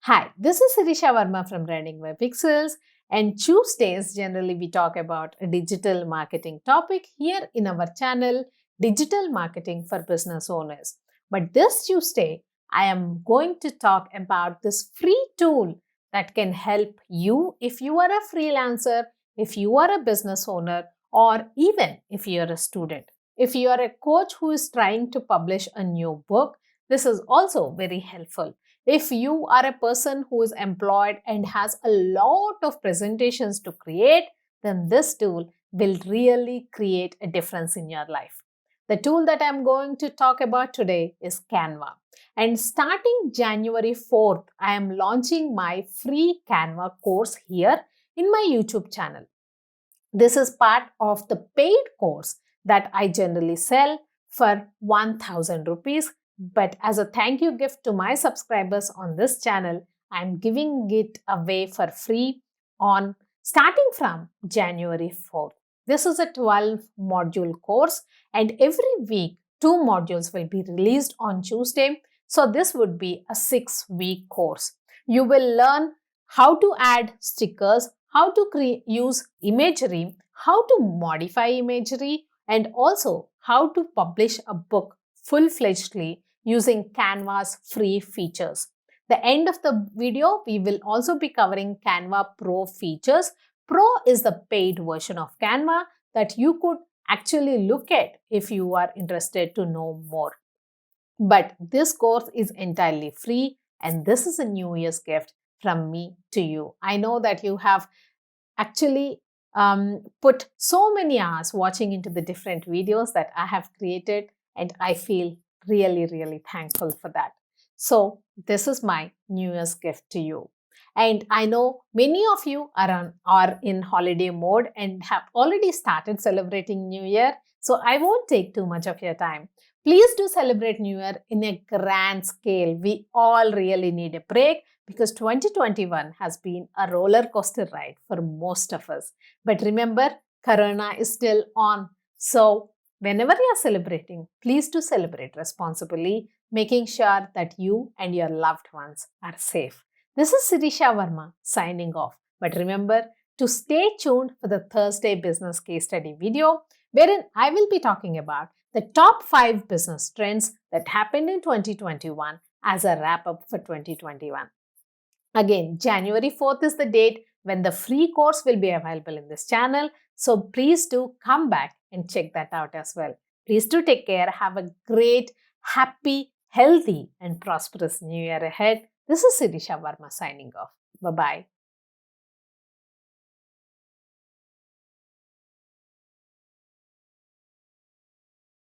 Hi, this is Sirisha Varma from Branding by Pixels, and Tuesdays generally we talk about a digital marketing topic here in our channel, Digital Marketing for Business Owners. But this Tuesday, I am going to talk about this free tool that can help you if you are a freelancer, if you are a business owner, or even if you are a student. If you are a coach who is trying to publish a new book, this is also very helpful. If you are a person who is employed and has a lot of presentations to create, then this tool will really create a difference in your life. The tool that I'm going to talk about today is Canva. And starting January 4th, I am launching my free Canva course here in my YouTube channel. This is part of the paid course that I generally sell for 1000 rupees. But as a thank you gift to my subscribers on this channel, I'm giving it away for free on starting from January 4th. This is a 12 module course, and every week 2 modules will be released on Tuesday. So this would be a 6-week course. You will learn how to add stickers, how to use imagery, how to modify imagery, and also how to publish a book full-fledgedly using Canva's free features. The end of the video, we will also be covering Canva Pro features. Pro is the paid version of Canva that you could actually look at if you are interested to know more. But this course is entirely free, and this is a New Year's gift from me to you. I know that you have actually put so many hours watching into the different videos that I have created, and I feel really thankful for that. So this is my New Year's gift to you. And I know many of you are in holiday mode and have already started celebrating New Year. So I won't take too much of your time. Please do celebrate New Year in a grand scale. We all really need a break because 2021 has been a roller coaster ride for most of us. But remember, Corona is still on. So whenever you are celebrating, please do celebrate responsibly, making sure that you and your loved ones are safe. This is Sirisha Varma signing off. But remember to stay tuned for the Thursday business case study video, wherein I will be talking about the top 5 business trends that happened in 2021 as a wrap up for 2021. Again, January 4th is the date when the free course will be available in this channel. So please do come back and check that out as well. Please do take care. Have a great, happy, healthy, and prosperous new year ahead. This is Sirisha Varma signing off. Bye-bye.